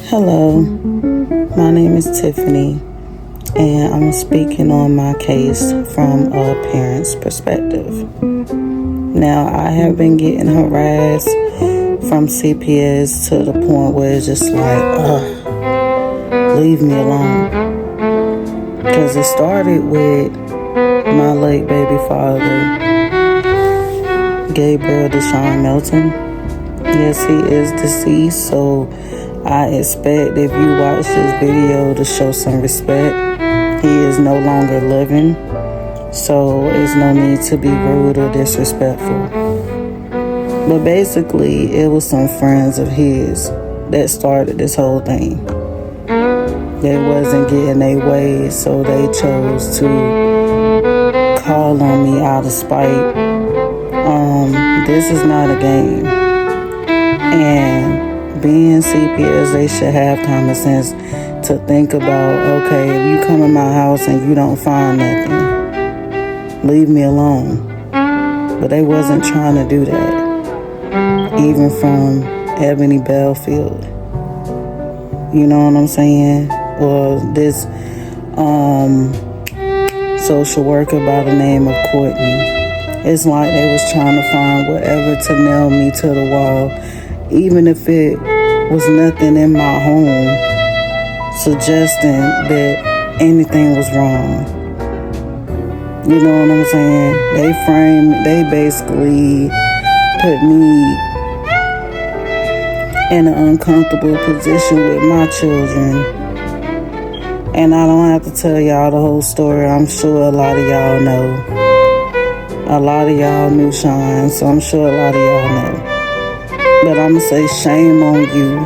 Hello, my name is Tiffany, and I'm speaking on my case from a parent's perspective. Now, I have been getting harassed from CPS to the point where it's just like, leave me alone. Because it started with my late baby father, Gabriel Deshaun Melton. Yes, he is deceased, so I expect if you watch this video to show some respect. He is no longer living, so there's no need to be rude or disrespectful. But basically, it was some friends of his that started this whole thing. They wasn't getting their way, so they chose to call on me out of spite. This is not a game. And being CPS, they should have common sense to think about, okay, if you come in my house and you don't find nothing, leave me alone. But they wasn't trying to do that, even from Ebony Belfield. You know what I'm saying? Or this social worker by the name of Courtney. It's like they was trying to find whatever to nail me to the wall, even if it was nothing in my home suggesting that anything was wrong. You know what I'm saying? They basically put me in an uncomfortable position with my children. And I don't have to tell y'all the whole story. I'm sure a lot of y'all know. A lot of y'all knew Sean, so I'm sure a lot of y'all know. But I'm going to say shame on you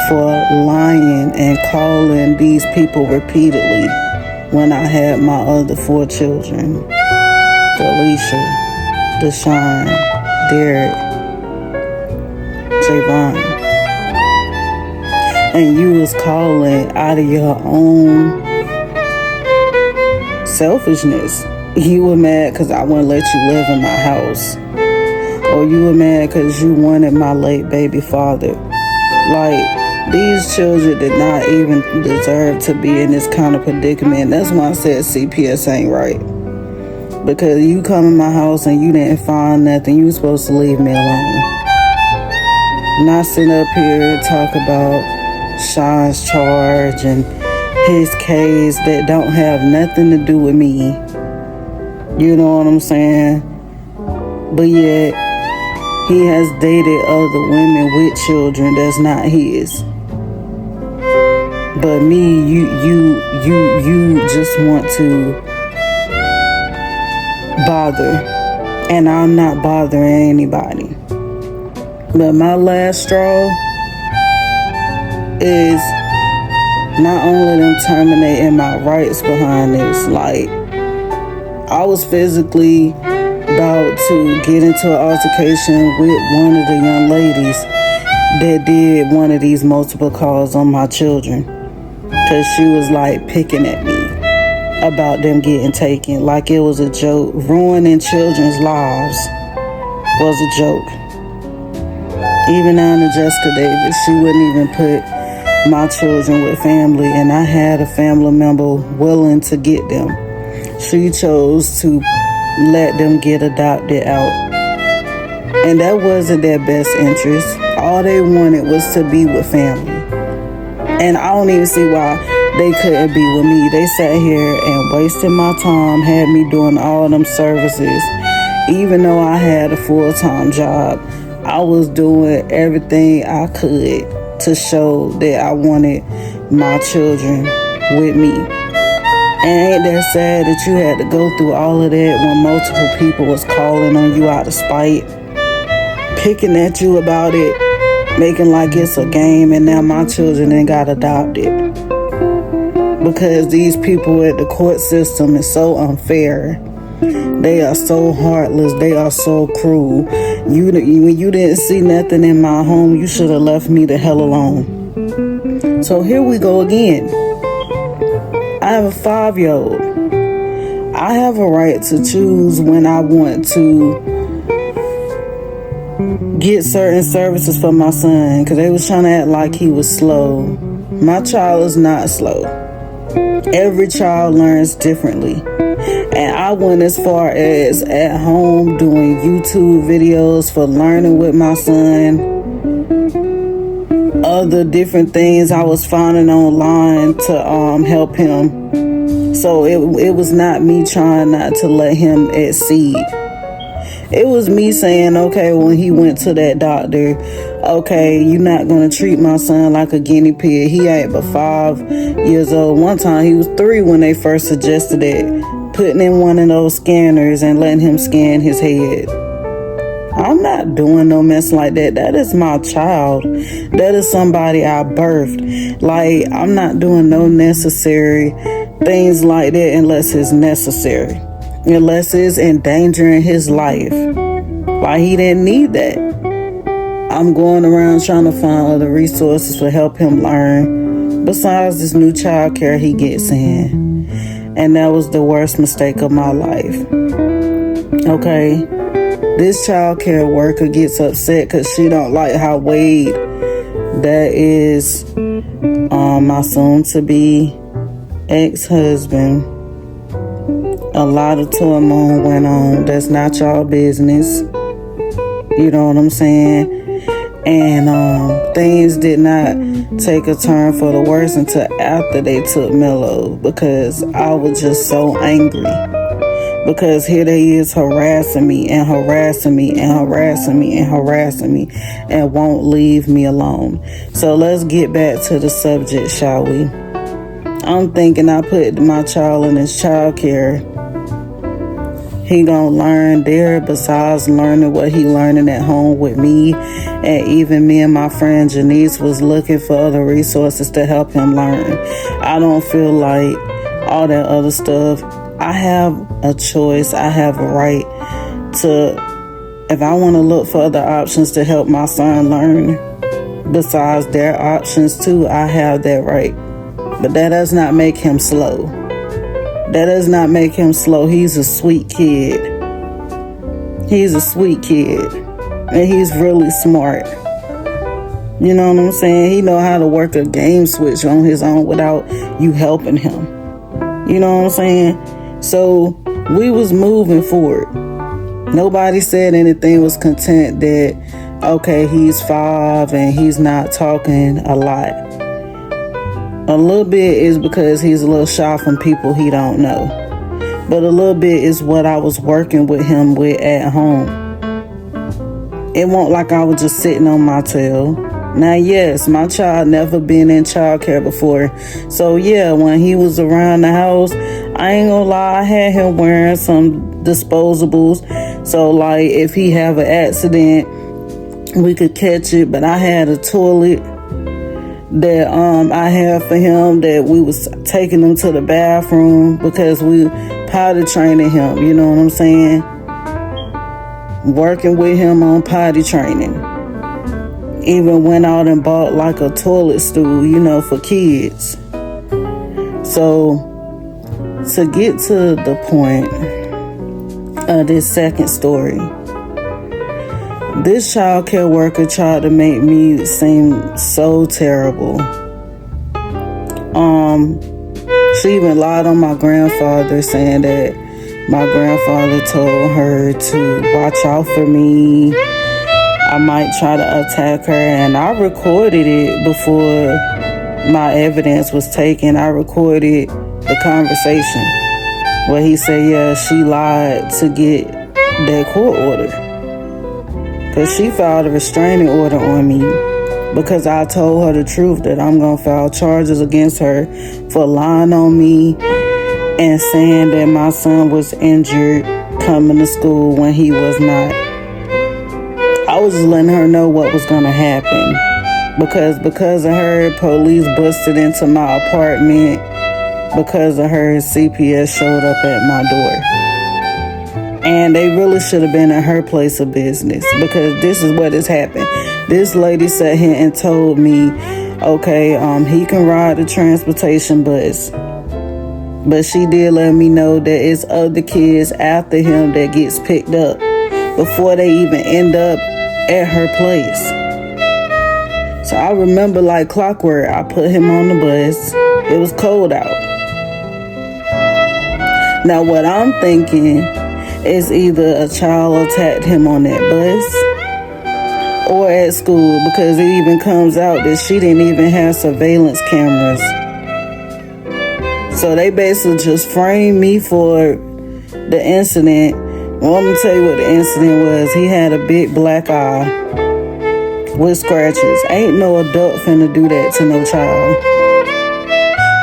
for lying and calling these people repeatedly when I had my other 4 children. Alicia, Deshaun, Derek, Javon. And you was calling out of your own selfishness. You were mad because I wouldn't let you live in my house. Or you were mad because you wanted my late baby father. Like, these children did not even deserve to be in this kind of predicament. That's why I said CPS ain't right. Because you come in my house and you didn't find nothing, you were supposed to leave me alone. Not sit up here and talk about Sean's charge and his case that don't have nothing to do with me. You know what I'm saying? But yet, he has dated other women with children that's not his. But me, you just want to bother. And I'm not bothering anybody. But my last straw is not only them terminating my rights behind this, like, I was physically about to get into an altercation with one of the young ladies that did one of these multiple calls on my children. Because she was like picking at me about them getting taken like it was a joke. Ruining children's lives was a joke. Even down to Jessica Davis, she wouldn't even put my children with family, and I had a family member willing to get them. She chose to let them get adopted out. And that wasn't their best interest. All they wanted was to be with family. And I don't even see why they couldn't be with me. They sat here and wasted my time, had me doing all them services. Even though I had a full-time job, I was doing everything I could to show that I wanted my children with me. And ain't that sad that you had to go through all of that when multiple people was calling on you out of spite, picking at you about it, making like it's a game, and now my children ain't got adopted. Because these people at the court system is so unfair. They are so heartless. They are so cruel. When you didn't see nothing in my home, you should have left me the hell alone. So here we go again. I have a 5-year-old. I have a right to choose when I want to get certain services for my son because they was trying to act like he was slow. My child is not slow. Every child learns differently. And I went as far as at home doing YouTube videos for learning with my son. Other different things I was finding online to help him. So it was not me trying not to let him exceed. It was me saying, okay, when he went to that doctor, okay, you're not going to treat my son like a guinea pig. He ain't but 5 years old. One time he was 3 when they first suggested it, putting in one of those scanners and letting him scan his head. I'm not doing no mess like that. That is my child. That is somebody I birthed. Like, I'm not doing no necessary things like that unless it's necessary. Unless it's endangering his life. Like, he didn't need that. I'm going around trying to find other resources to help him learn besides this new child care he gets in. And that was the worst mistake of my life. Okay? This child care worker gets upset because she don't like how Wade, that is my soon-to-be ex-husband, a lot of turmoil went on. That's not y'all business. You know what I'm saying? And things did not take a turn for the worse until after they took Mello, because I was just so angry. Because here they is harassing me and harassing me and harassing me and harassing me and won't leave me alone. So let's get back to the subject, shall we? I'm thinking I put my child in his child care. He gonna learn there besides learning what he learning at home with me. And even me and my friend Janice was looking for other resources to help him learn. I don't feel like all that other stuff. I have a choice. I have a right to, if I want to look for other options to help my son learn besides their options too, I have that right. But that does not make him slow. That does not make him slow. He's a sweet kid. He's a sweet kid. And he's really smart. You know what I'm saying? He know how to work a game switch on his own without you helping him. You know what I'm saying? So we was moving forward. Nobody said anything, was content that, okay, he's 5 and he's not talking a lot. A little bit is because he's a little shy from people he don't know. But a little bit is what I was working with him with at home. It wasn't like I was just sitting on my tail. Now, yes, my child never been in childcare before. So, yeah, when he was around the house, I ain't gonna lie, I had him wearing some disposables. So, like, if he have an accident, we could catch it. But I had a toilet that I had for him that we was taking him to the bathroom because we potty training him. You know what I'm saying? Working with him on potty training. Even went out and bought like a toilet stool, you know, for kids. So, to get to the point of this second story, this child care worker tried to make me seem so terrible. She even lied on my grandfather, saying that my grandfather told her to watch out for me. I might try to attack her, and I recorded it before my evidence was taken. I recorded the conversation where he said, yeah, she lied to get that court order. Because she filed a restraining order on me because I told her the truth that I'm going to file charges against her for lying on me and saying that my son was injured coming to school when he was not. I was just letting her know what was going to happen. Because of her, police busted into my apartment. Because of her, CPS showed up at my door. And they really should have been at her place of business, because this is what has happened. This lady sat here and told me, okay, he can ride the transportation bus. But she did let me know that it's other kids after him that gets picked up before they even end up at her place. So I remember like clockwork, I put him on the bus. It was cold out. Now what I'm thinking is either a child attacked him on that bus or at school, because it even comes out that she didn't even have surveillance cameras. So they basically just framed me for the incident. Well, I'm gonna tell you what the incident was. He had a big black eye with scratches. Ain't no adult finna do that to no child.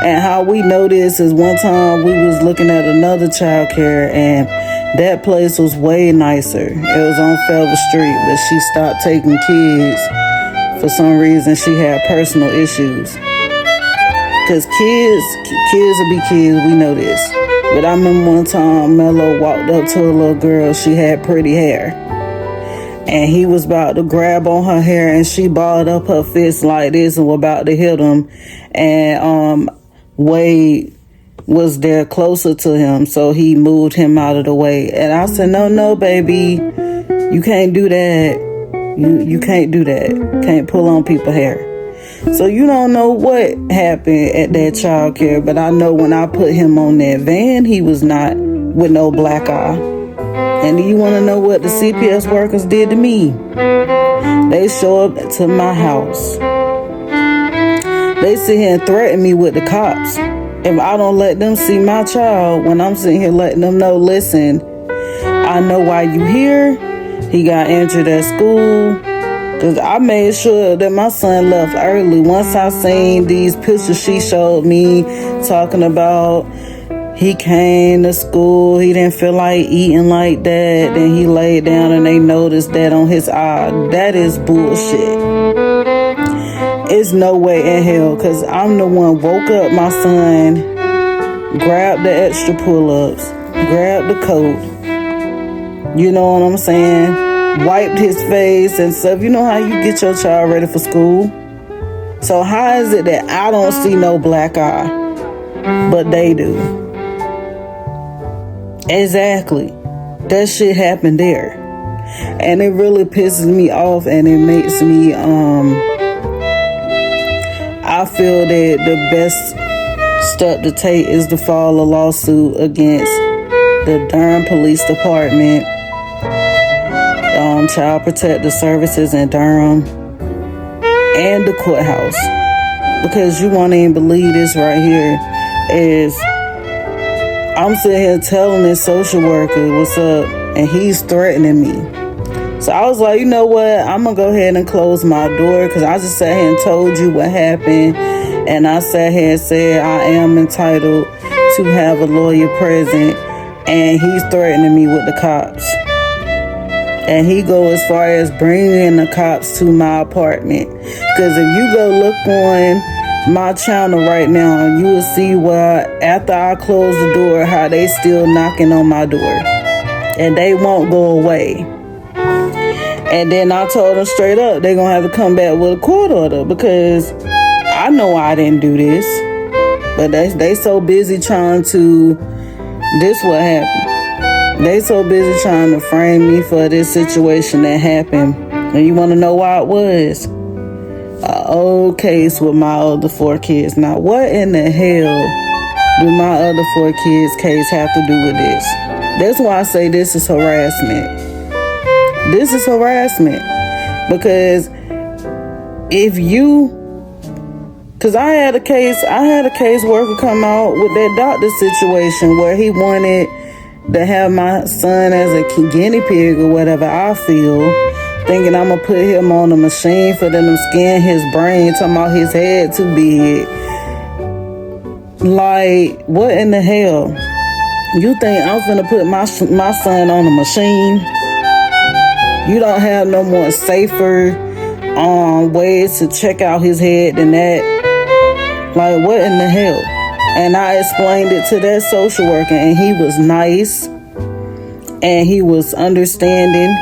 And how we know this is one time we was looking at another child care, and that place was way nicer. It was on Felver Street, but she stopped taking kids. For some reason, she had personal issues. Because kids will be kids, we know this. But I remember one time Mello walked up to a little girl, she had pretty hair. And he was about to grab on her hair, and she balled up her fist like this and was about to hit him. And Wade was there closer to him, so he moved him out of the way. And I said, no, baby, you can't do that. You can't do that. Can't pull on people's hair. So you don't know what happened at that child care, but I know when I put him on that van, he was not with no black eye. And do you want to know what the CPS workers did to me? They show up to my house. They sit here and threaten me with the cops. If I don't let them see my child, when I'm sitting here letting them know, listen, I know why you here. He got injured at school. Because I made sure that my son left early. Once I seen these pictures she showed me talking about he came to school, he didn't feel like eating like that, then he laid down and they noticed that on his eye. That is bullshit. It's no way in hell, because I'm the one woke up my son, grabbed the extra pull-ups, grabbed the coat, you know what I'm saying, wiped his face and stuff. You know how you get your child ready for school? So how is it that I don't see no black eye, but they do? Exactly. That shit happened there. And it really pisses me off, and it makes me, I feel that the best step to take is to file a lawsuit against the Durham Police Department, Child Protective Services in Durham, and the courthouse. Because you won't even believe this right here is I'm sitting here telling this social worker what's up, and he's threatening me. So I was like, you know what? I'm going to go ahead and close my door, because I just sat here and told you what happened. And I sat here and said I am entitled to have a lawyer present. And he's threatening me with the cops. And he go as far as bringing the cops to my apartment. Because if you go look on my channel right now, you will see where after I close the door, how they still knocking on my door. And they won't go away. And then I told them straight up, they're going to have to come back with a court order, because I know I didn't do this. But they so busy trying to, this what happened. They so busy trying to frame me for this situation that happened. And you want to know why it was? An old case with my other 4 kids. Now, what in the hell do my other 4 kids' case have to do with this? That's why I say this is harassment. This is harassment. Because if you, because I had a caseworker come out with that doctor situation where he wanted to have my son as a guinea pig or whatever, I feel, thinking I'm going to put him on a machine for them to scan his brain, talking about his head too big. Like, what in the hell? You think I'm finna put my son on a machine? You don't have no more safer ways to check out his head than that. Like, what in the hell? And I explained it to that social worker, and he was nice, and he was understanding.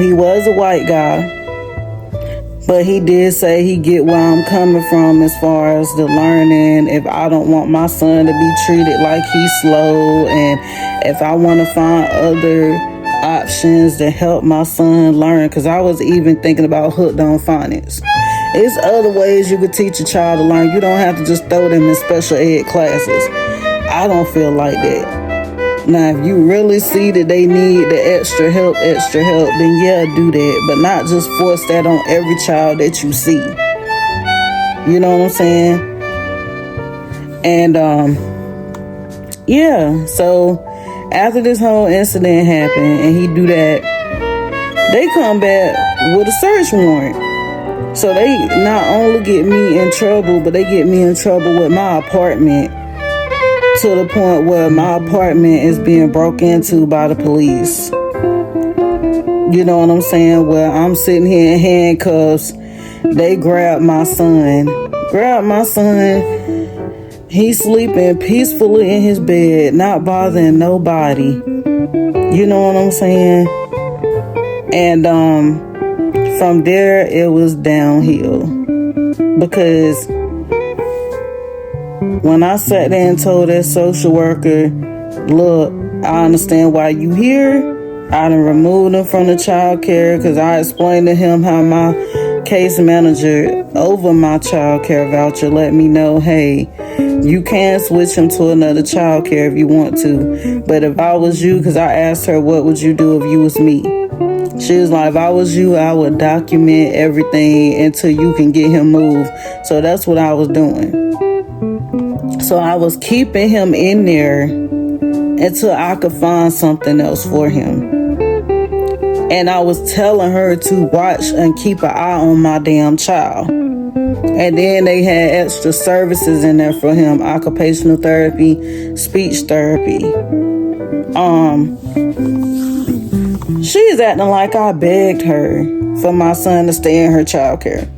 He was a white guy, but he did say he get where I'm coming from as far as the learning. If I don't want my son to be treated like he's slow, and if I want to find other options to help my son learn, because I was even thinking about hooked on phonics. It's other ways you could teach a child to learn. You don't have to just throw them in special ed classes. I don't feel like that. Now, if you really see that they need the extra help, then yeah, do that. But not just force that on every child that you see. You know what I'm saying? And, yeah. So, after this whole incident happened and he do that, they come back with a search warrant. So they not only get me in trouble, but they get me in trouble with my apartment, to the point where my apartment is being broke into by the police. You know what I'm saying? Where I'm sitting here in handcuffs. They grab my son. He's sleeping peacefully in his bed, not bothering nobody. You know what I'm saying? And from there, it was downhill. Because when I sat there and told that social worker, look, I understand why you here. I done removed him from the child care, because I explained to him how my case manager over my child care voucher let me know, hey, you can switch him to another child care if you want to. But if I was you, because I asked her, what would you do if you was me? She was like, if I was you, I would document everything until you can get him moved. So that's what I was doing. So I was keeping him in there until I could find something else for him. And I was telling her to watch and keep an eye on my damn child. And then they had extra services in there for him: occupational therapy, speech therapy. She is acting like I begged her for my son to stay in her child care.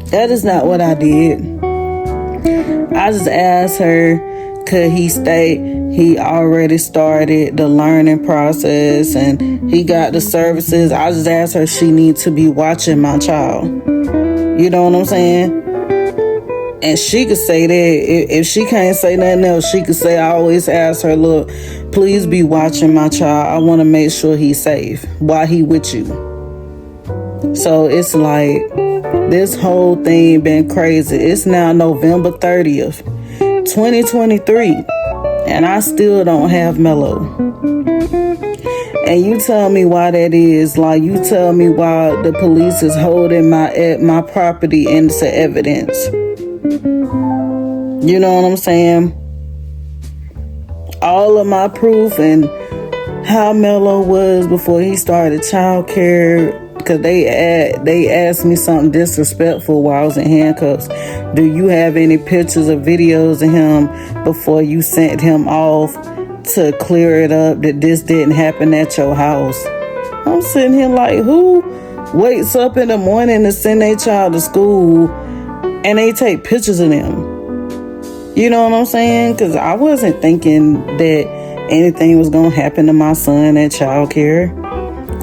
That is not what I did. I just asked her, could he stay? He already started the learning process and he got the services. I just asked her, she needs to be watching my child. You know what I'm saying? And she could say that. If she can't say nothing else, she could say, I always ask her, look, please be watching my child. I want to make sure he's safe while he with you. So it's like, this whole thing been crazy. It's now November 30th, 2023. And I still don't have Mello. And you tell me why that is. Like, you tell me why the police is holding my property into evidence. You know what I'm saying? All of my proof and how Mello was before he started child care. Because they asked me something disrespectful while I was in handcuffs. Do you have any pictures or videos of him before you sent him off to clear it up that this didn't happen at your house? I'm sitting here like, who wakes up in the morning to send their child to school and they take pictures of them? You know what I'm saying? Because I wasn't thinking that anything was going to happen to my son at child care.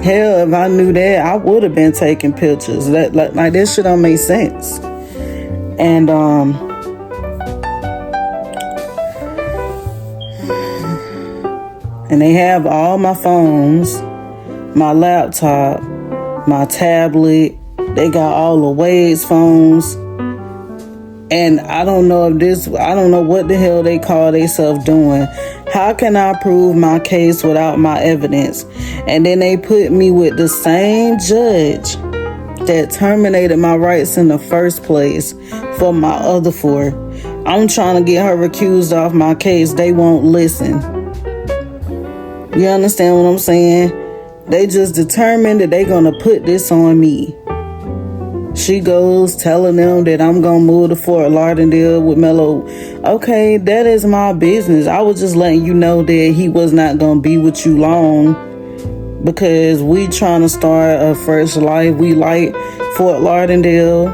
Hell, if I knew that, I would have been taking pictures. Like this shit don't make sense. And they have all my phones, my laptop, my tablet. They got all the Wade's phones. And I don't know what the hell they call themselves doing. How can I prove my case without my evidence? And then they put me with the same judge that terminated my rights in the first place for my other 4. I'm trying to get her recused off my case. They won't listen. You understand what I'm saying? They just determined that they're going to put this on me. She goes telling them that I'm going to move to Fort Lauderdale with Mello. Okay, that is my business. I was just letting you know that he was not going to be with you long because we trying to start a fresh life. We like Fort Lauderdale,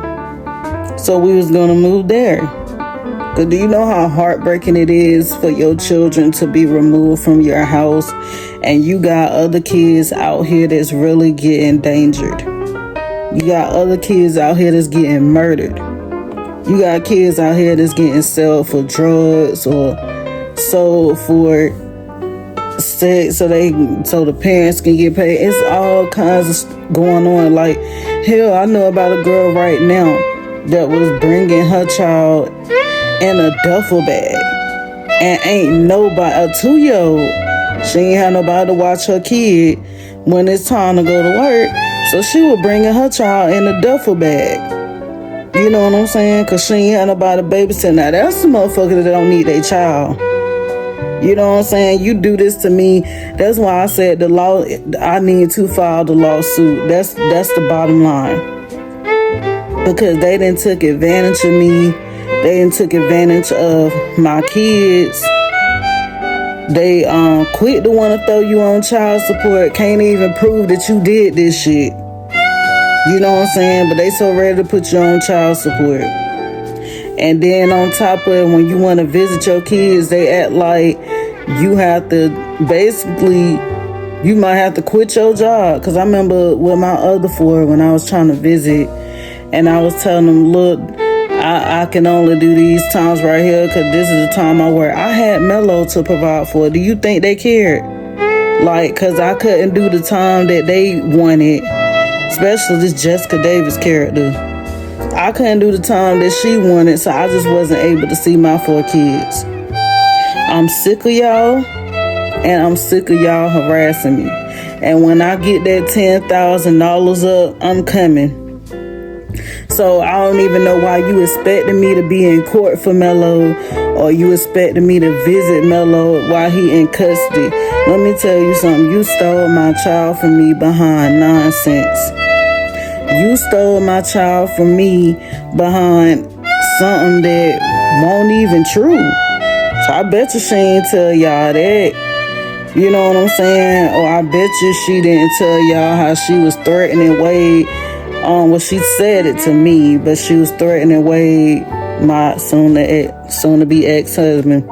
so we was going to move there. Because do you know how heartbreaking it is for your children to be removed from your house and you got other kids out here that's really getting endangered? You got other kids out here that's getting murdered. You got kids out here that's getting sold for drugs or sold for sex so the parents can get paid. It's all kinds of going on. Like, hell, I know about a girl right now that was bringing her child in a duffel bag, and ain't nobody, a 2-year-old, she ain't had nobody to watch her kid when it's time to go to work, so she was bringing her child in a duffel bag. You know what I'm saying? Because she ain't had nobody to babysit. Now, that's the motherfucker that don't need their child. You know what I'm saying? You do this to me. That's why I said the law, I need to file the lawsuit. That's the bottom line. Because they done took advantage of me. They done took advantage of my kids. They quick to want to throw you on child support. Can't even prove that you did this shit. You know what I'm saying? But they so ready to put you on child support. And then on top of it, when you want to visit your kids, they act like you have to, basically, you might have to quit your job. Because I remember with my other 4, when I was trying to visit, and I was telling them, look, I can only do these times right here because this is the time I work. I had Mello to provide for. Do you think they cared? Like, because I couldn't do the time that they wanted. Especially this Jessica Davis character. I couldn't do the time that she wanted, so I just wasn't able to see my 4 kids. I'm sick of y'all, and I'm sick of y'all harassing me. And when I get that $10,000 up, I'm coming. So I don't even know why you expecting me to be in court for Mello, or you expecting me to visit Mello while he in custody. Let me tell you something. You stole my child from me behind nonsense. You stole my child from me behind something that won't even true. So I bet you she ain't tell y'all that. You know what I'm saying? Or I bet you she didn't tell y'all how she was threatening Wade. Well, she said it to me, but she was threatening Wade, my soon-to-be ex-husband,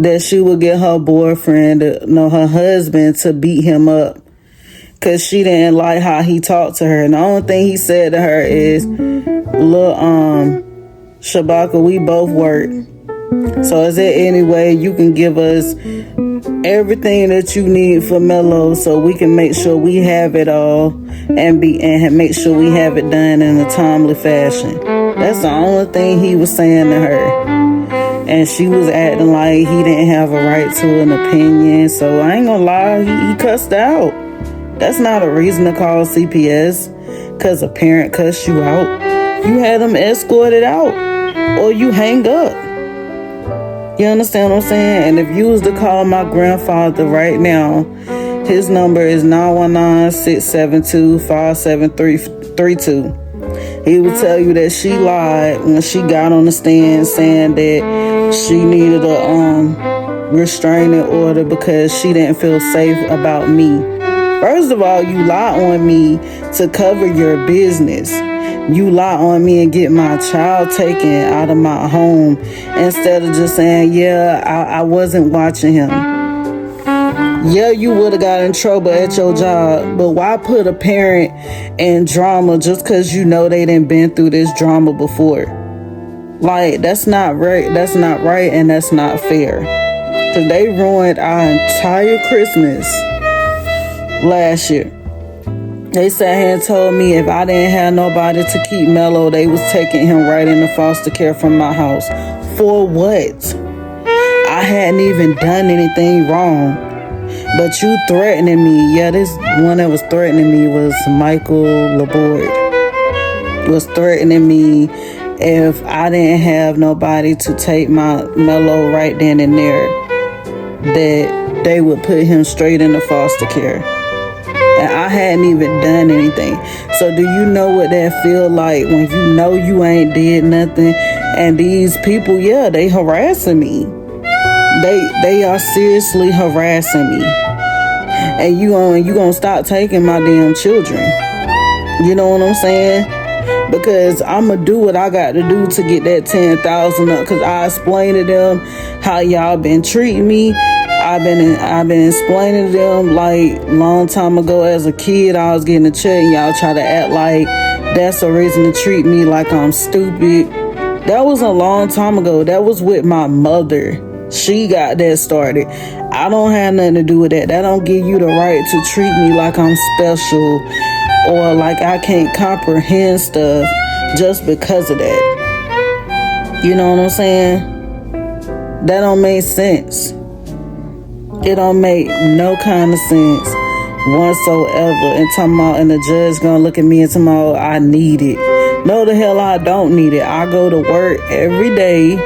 that she would get her boyfriend, her husband, to beat him up. Because she didn't like how he talked to her. And the only thing he said to her is, look, Shabaka, we both work. So is there any way you can give us everything that you need for Mello so we can make sure we have it all and make sure we have it done in a timely fashion? That's the only thing he was saying to her. And she was acting like he didn't have a right to an opinion. So I ain't gonna lie, he cussed out. That's not a reason to call CPS because a parent cussed you out. You had them escorted out or you hang up. You understand what I'm saying? And if you was to call my grandfather right now, his number is 919-672-5732. He would tell you that she lied when she got on the stand saying that she needed a restraining order because she didn't feel safe about me. First of all, you lie on me to cover your business. You lie on me and get my child taken out of my home instead of just saying, yeah, I wasn't watching him. Yeah, you would have got in trouble at your job, but why put a parent in drama just because you know they done been through this drama before? Like, that's not right. That's not right, and that's not fair. Because they ruined our entire Christmas last year. They sat here and told me if I didn't have nobody to keep Mello, they was taking him right into foster care from my house. For what? I hadn't even done anything wrong. But you threatening me. Yeah, this one that was threatening me was Michael Laborde. Was threatening me if I didn't have nobody to take my Mello right then and there, that they would put him straight into foster care. And I hadn't even done anything. So do you know what that feel like when you know you ain't did nothing and these people, yeah, they harassing me. They are seriously harassing me. And you gonna stop taking my damn children. You know what I'm saying? Because I'ma do what I got to do to get that 10,000 up. Cause I explained to them how y'all been treating me. I've been explaining to them like long time ago as a kid I was getting a check and y'all try to act like that's a reason to treat me like I'm stupid. That was a long time ago. That was with my mother. She got that started. I don't have nothing to do with that. That don't give you the right to treat me like I'm special or like I can't comprehend stuff just because of that. You know what I'm saying? That don't make sense. It don't make no kind of sense whatsoever. And the judge gonna look at me and tell me, oh, I need it. No, the hell I don't need it. I go to work every day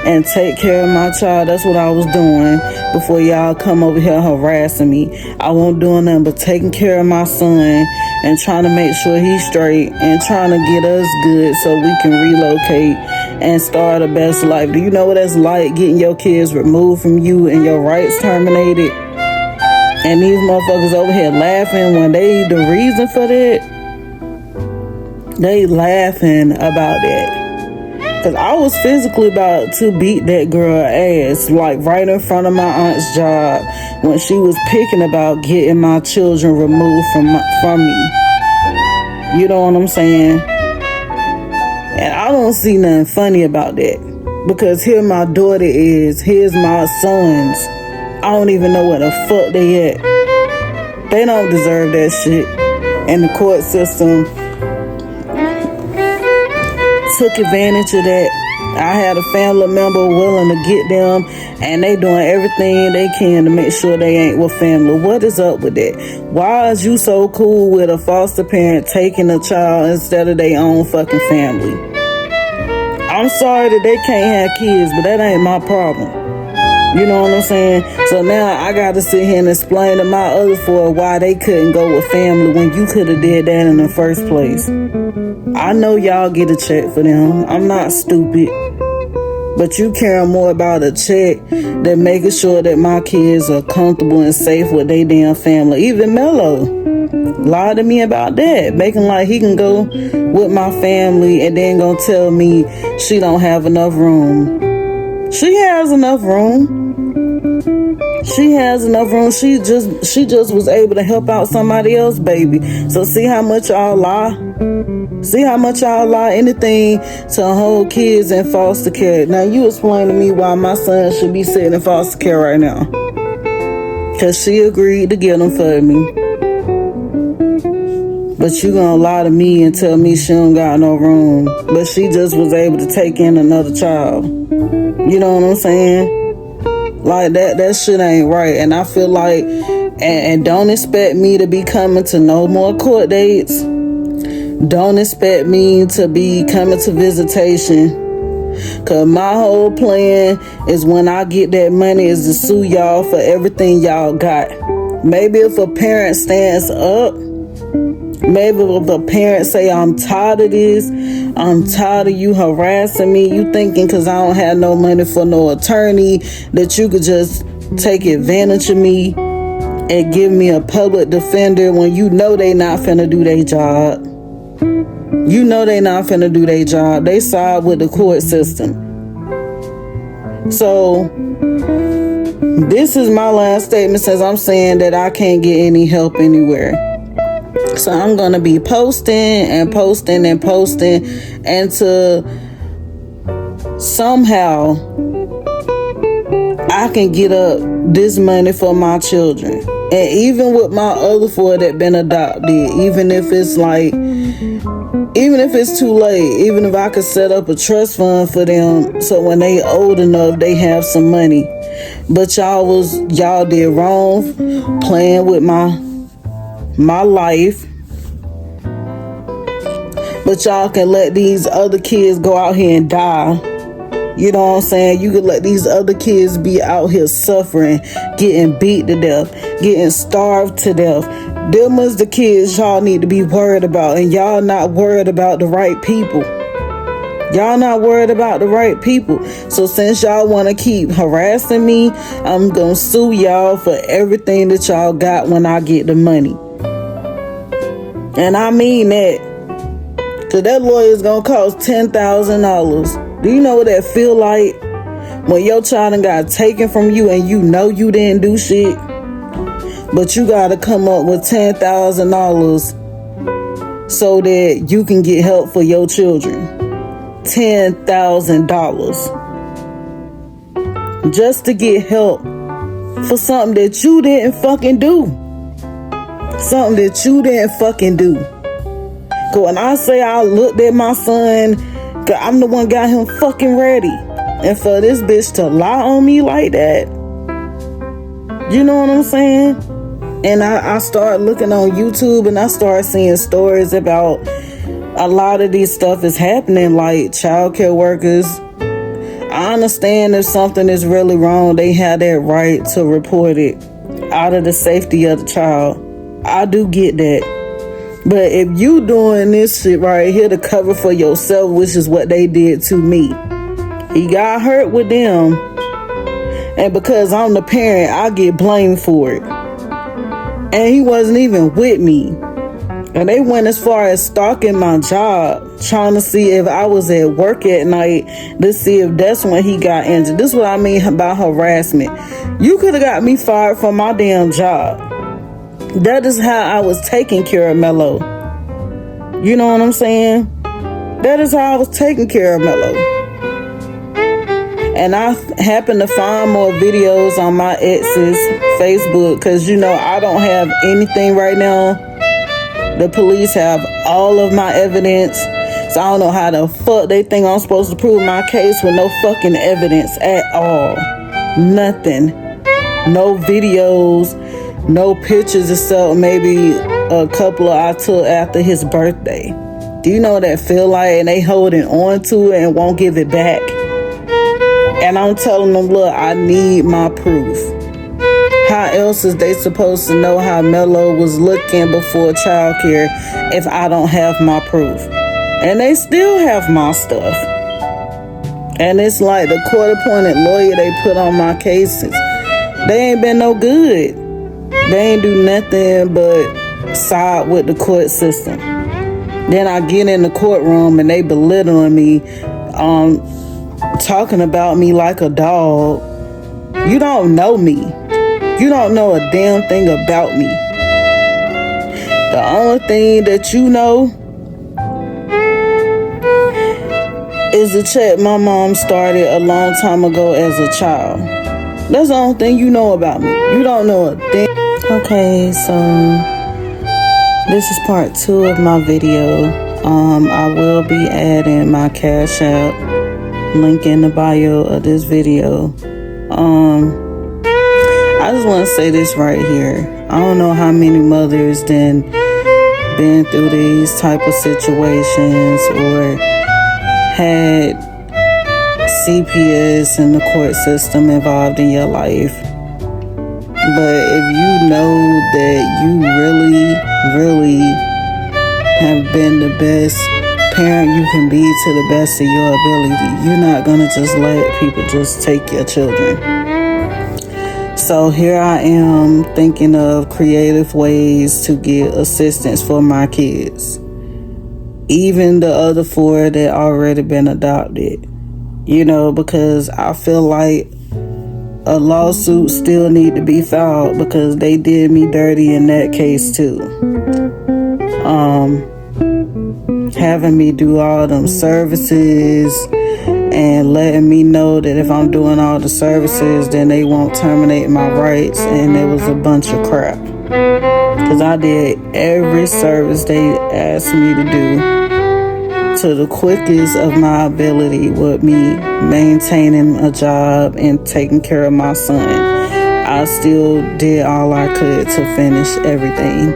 and take care of my child. That's what I was doing before y'all come over here harassing me. I wasn't doing nothing but taking care of my son and trying to make sure he's straight and trying to get us good so we can relocate and start a best life. Do you know what it's like getting your kids removed from you and your rights terminated? And these motherfuckers over here laughing when they the reason for that. They laughing about that. Cause I was physically about to beat that girl ass, like right in front of my aunt's job when she was picking about getting my children removed from me. You know what I'm saying? And I don't see nothing funny about that. Because here my daughter is, here's my sons. I don't even know where the fuck they at. They don't deserve that shit. And the court system took advantage of that. I had a family member willing to get them, and they doing everything they can to make sure they ain't with family. What is up with that? Why is you so cool with a foster parent taking a child instead of their own fucking family? I'm sorry that they can't have kids, but that ain't my problem. You know what I'm saying? So now I got to sit here and explain to my other four why they couldn't go with family when you could have did that in the first place. I know y'all get a check for them. I'm not stupid. But you care more about a check than making sure that my kids are comfortable and safe with their damn family. Even Mello lied to me about that, making like he can go with my family and then gonna tell me she don't have enough room. She has enough room. She has enough room. She just was able to help out somebody else, baby. So see how much y'all lie? See how much y'all lie anything to hold kids in foster care. Now you explain to me why my son should be sitting in foster care right now. Cause she agreed to get them for me. But you gonna lie to me and tell me she don't got no room. But she just was able to take in another child. You know what I'm saying? Like that shit ain't right. And I feel like, and don't expect me to be coming to no more court dates. Don't expect me to be coming to visitation. Cause my whole plan is when I get that money is to sue y'all for everything y'all got. Maybe if a parent stands up, maybe if a parent say, I'm tired of this, I'm tired of you harassing me, you thinking cause I don't have no money for no attorney that you could just take advantage of me and give me a public defender when you know they not finna do their job. You know they not finna do their job. They side with the court system. So this is my last statement since I'm saying that I can't get any help anywhere. So I'm gonna be posting until somehow I can get up this money for my children. And even with my other four that been adopted, even if it's too late, even if I could set up a trust fund for them so when they old enough they have some money. But y'all did wrong playing with my life. But y'all can let these other kids go out here and die. You know what I'm saying? You can let these other kids be out here suffering, getting beat to death, getting starved to death. Them is the kids y'all need to be worried about, and y'all not worried about the right people. Y'all not worried about the right people. So since y'all want to keep harassing me, I'm going to sue y'all for everything that y'all got when I get the money. And I mean that. Because that lawyer is going to cost $10,000. Do you know what that feel like? When your child done got taken from you and you know you didn't do shit. But you got to come up with $10,000 so that you can get help for your children. $10,000. just to get help for something that you didn't fucking do. Something that you didn't fucking do. Cause when I say I looked at my son, cause I'm the one got him fucking ready. And for this bitch to lie on me like that, you know what I'm saying? And I started looking on YouTube and I started seeing stories about a lot of these stuff is happening, like childcare workers. I understand if something is really wrong, they have that right to report it out of the safety of the child. I do get that. But if you doing this shit right here to cover for yourself, which is what they did to me. He got hurt with them. And because I'm the parent, I get blamed for it. And he wasn't even with me. And they went as far as stalking my job, trying to see if I was at work at night to see if that's when he got injured. This is what I mean about harassment. You could have got me fired from my damn job. That is how I was taking care of Mello. You know what I'm saying? That is how I was taking care of Mello. And I happened to find more videos on my ex's Facebook because, you know, I don't have anything right now. The police have all of my evidence. So I don't know how the fuck they think I'm supposed to prove my case with no fucking evidence at all. Nothing. No videos, no pictures except maybe a couple I took after his birthday. Do you know what that feel like? And they holding on to it and won't give it back. And I'm telling them, look, I need my proof. How else is they supposed to know how Mello was looking before childcare if I don't have my proof? And they still have my stuff. And it's like the court-appointed lawyer they put on my cases. They ain't been no good. They ain't do nothing but side with the court system. Then I get in the courtroom and they belittling me, talking about me like a dog. You don't know me. You don't know a damn thing about me. The only thing that you know is the check my mom started a long time ago as a child. That's the only thing you know about me. You don't know a thing. Okay, so this is part 2 of my video. I will be adding my Cash App link in the bio of this video. I just want to say this right here. I don't know how many mothers then been through these type of situations or had CPS and the court system involved in your life. But if you know that you really have been the best parent you can be to the best of your ability, you're not gonna just let people just take your children. So here I am thinking of creative ways to get assistance for my kids. Even the other 4 that already been adopted. You know, because I feel like a lawsuit still need to be filed because they did me dirty in that case too. Having me do all them services and letting me know that if I'm doing all the services, then they won't terminate my rights, and it was a bunch of crap. Because I did every service they asked me to do to the quickest of my ability with me maintaining a job and taking care of my son. I still did all I could to finish everything.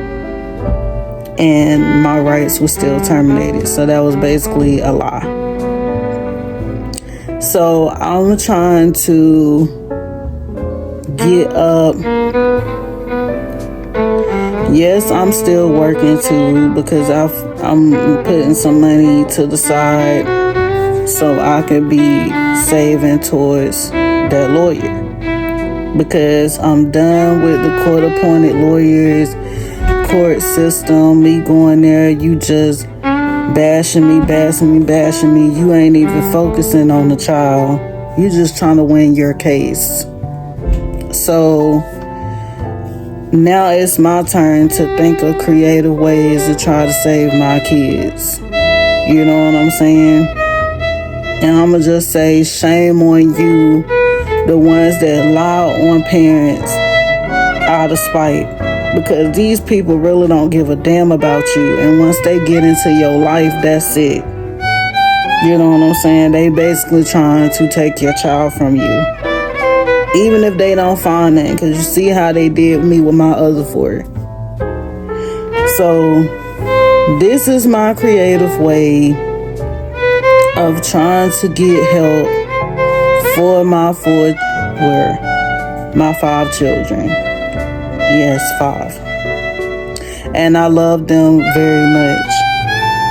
And my rights were still terminated. So that was basically a lie. So I'm trying to get up. Yes, I'm still working too because I'm putting some money to the side so I could be saving towards that lawyer. Because I'm done with the court-appointed lawyers, court system, me going there, you just bashing me. You ain't even focusing on the child. You just trying to win your case. So now it's my turn to think of creative ways to try to save my kids. You know what I'm saying? And I'ma just say shame on you the ones that lie on parents out of spite. Because these people really don't give a damn about you. And once they get into your life, that's it. You know what I'm saying? They basically trying to take your child from you. Even if they don't find it. Because you see how they did me with my other 4. So, this is my creative way of trying to get help for my 5 children. Yes, 5. And I love them very much,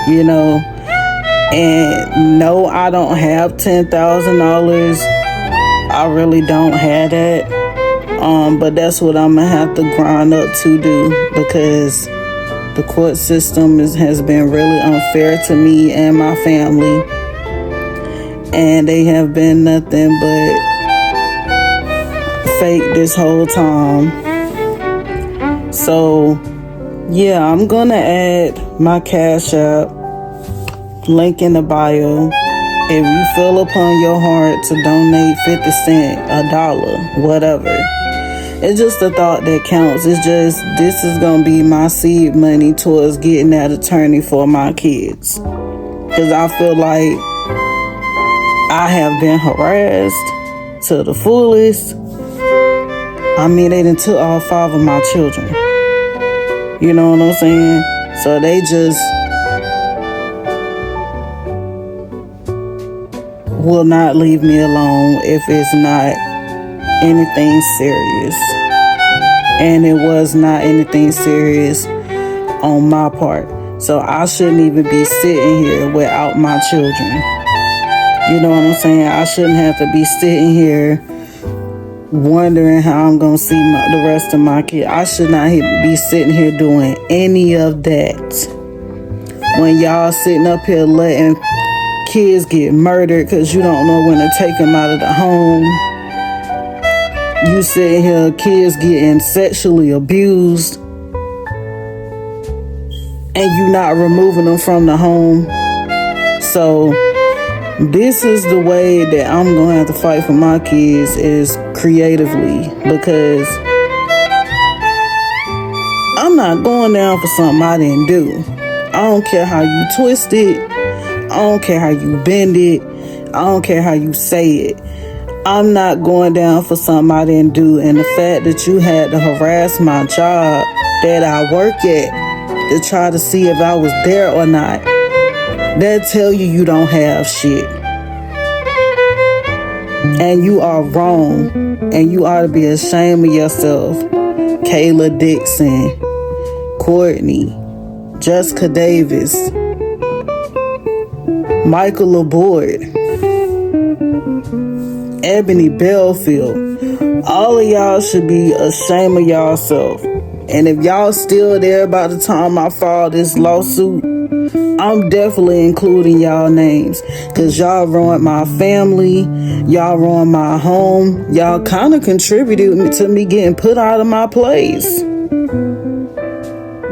you know. And no, I don't have $10,000. I really don't have that. But that's what I'm gonna have to grind up to do, because the court system has been really unfair to me and my family. And they have been nothing but fake this whole time. So, yeah, I'm gonna add my Cash App, link in the bio. If you feel upon your heart to donate 50 cents, $1, whatever. It's just the thought that counts. It's just, this is gonna be my seed money towards getting that attorney for my kids. Because I feel like I have been harassed to the fullest. I mean, they done took all 5 of my children. You know what I'm saying? So they just will not leave me alone if it's not anything serious. And it was not anything serious on my part. So I shouldn't even be sitting here without my children. You know what I'm saying? I shouldn't have to be sitting here wondering how I'm going to see the rest of my kids. I should not be sitting here doing any of that. When y'all sitting up here letting kids get murdered because you don't know when to take them out of the home. You sitting here, kids getting sexually abused, and you not removing them from the home. So this is the way that I'm going to have to fight for my kids, is creatively, because I'm not going down for something I didn't do. I don't care how you twist it. I don't care how you bend it. I don't care how you say it. I'm not going down for something I didn't do. And the fact that you had to harass my job that I work at to try to see if I was there or not, that tell you don't have shit. And you are wrong. And you ought to be ashamed of yourself. Kayla Dixon, Courtney, Jessica Davis, Michael Laborde, Ebony Belfield. All of y'all should be ashamed of y'allself. And if y'all still there by the time I file this lawsuit, I'm definitely including y'all names. Because y'all ruined my family. Y'all ruined my home. Y'all kind of contributed to me getting put out of my place.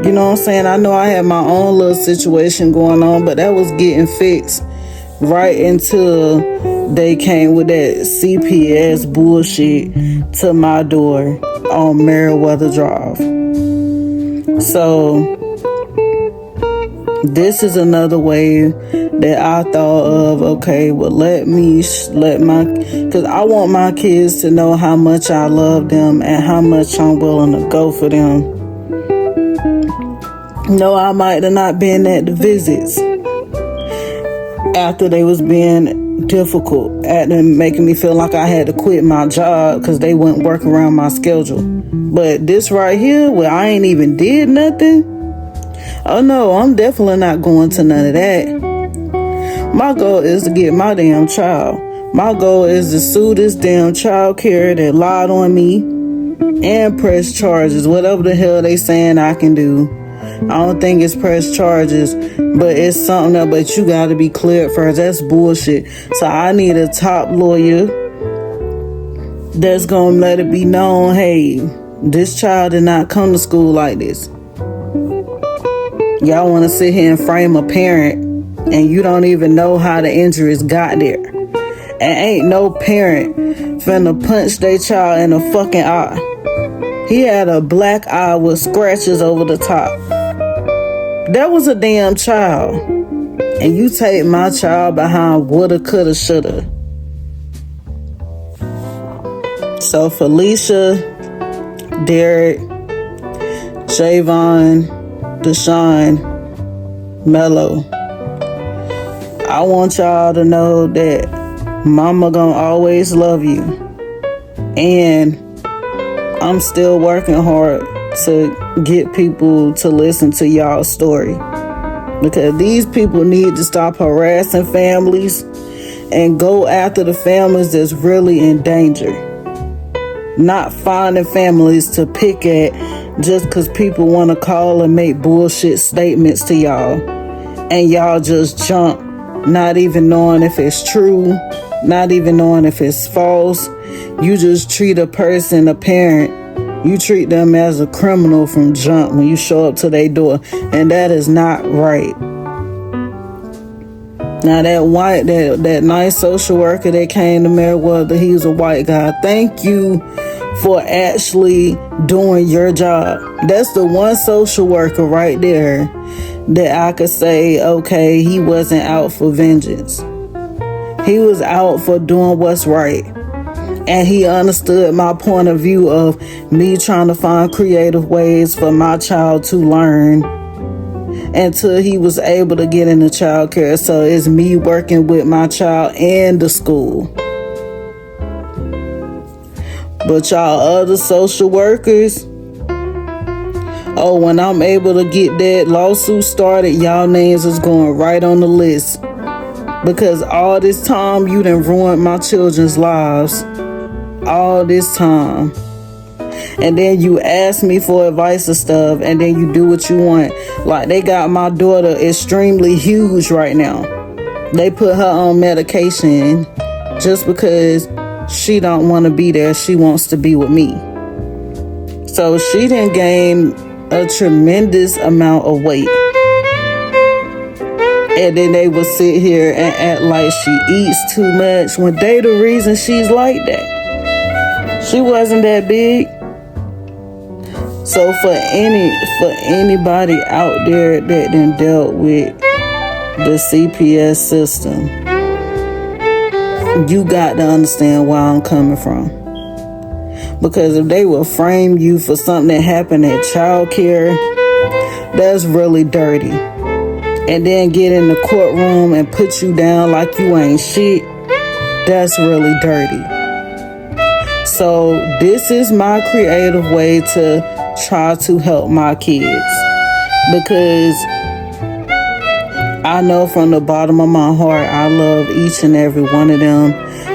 You know what I'm saying? I know I had my own little situation going on, but that was getting fixed right until they came with that CPS bullshit to my door on Meriwether Drive. So this is another way that I thought of, okay, well, because I want my kids to know how much I love them and how much I'm willing to go for them. No, I might have not been at the visits after they was being difficult, at them making me feel like I had to quit my job because they wouldn't work around my schedule. But this right here, where I ain't even did nothing, oh no, I'm definitely not going to none of that. My goal is to get my damn child. My goal is to sue this damn child care that lied on me and press charges, whatever the hell they saying I can do. I don't think it's press charges, but it's something else. But you got to be cleared first. That's bullshit. So I need a top lawyer that's going to let it be known, hey, this child did not come to school like this. Y'all want to sit here and frame a parent, and you don't even know how the injuries got there. And ain't no parent finna punch their child in the fucking eye. He had a black eye with scratches over the top. That was a damn child. And you take my child behind woulda, coulda, shoulda. So Felicia, Derek, Javon, Deshaun, Mello, I want y'all to know that mama gonna always love you. And I'm still working hard to get people to listen to y'all's story. Because these people need to stop harassing families and go after the families that's really in danger. Not finding families to pick at just because people want to call and make bullshit statements to y'all. And y'all just jump, not even knowing if it's true, not even knowing if it's false. You just treat a person, a parent, you treat them as a criminal from jump when you show up to their door. And that is not right. Now that nice social worker that came to Meriwether, he was a white guy. Thank you for actually doing your job. That's the one social worker right there that I could say, okay, he wasn't out for vengeance. He was out for doing what's right. And he understood my point of view of me trying to find creative ways for my child to learn until he was able to get into child care. So it's me working with my child and the school. But y'all other social workers, when I'm able to get that lawsuit started, y'all names is going right on the list. Because all this time you done ruined my children's lives. All this time. And then you ask me for advice and stuff, and then you do what you want. Like, they got my daughter extremely huge right now. They put her on medication just because she don't want to be there. She wants to be with me. So she didn't gain a tremendous amount of weight. And then they will sit here and act like she eats too much when they the reason she's like that. She wasn't that big. So for anybody out there that done dealt with the CPS system, you got to understand where I'm coming from. Because if they will frame you for something that happened at child care, that's really dirty. And then get in the courtroom and put you down like you ain't shit, that's really dirty. So this is my creative way to try to help my kids. Because I know from the bottom of my heart, I love each and every one of them.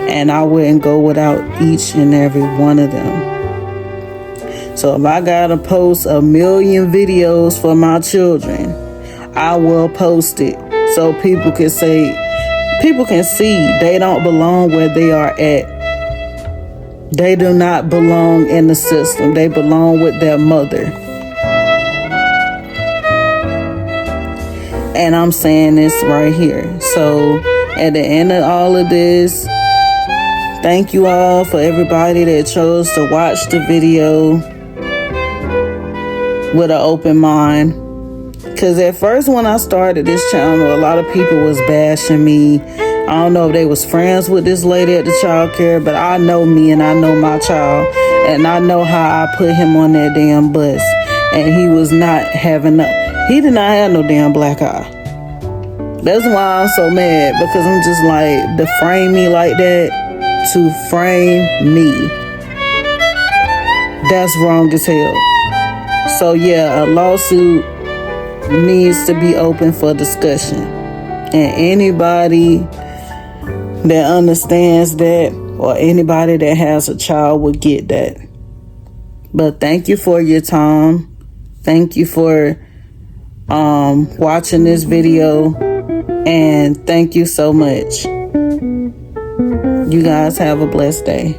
And I wouldn't go without each and every one of them. So if I gotta post 1 million videos for my children, I will post it so people can see they don't belong where they are at. They do not belong in the system. They belong with their mother. And I'm saying this right here. So at the end of all of this, thank you all for everybody that chose to watch the video with an open mind. Because at first when I started this channel, a lot of people was bashing me. I don't know if they was friends with this lady at the child care, but I know me and I know my child. And I know how I put him on that damn bus. And he was not having he did not have no damn black eye. That's why I'm so mad. Because I'm just like, to frame me like that, to frame me, that's wrong as hell. So yeah, a lawsuit needs to be open for discussion. And anybody that understands that, or anybody that has a child, will get that. But thank you for your time. Thank you for watching this video. And thank you so much. You guys have a blessed day.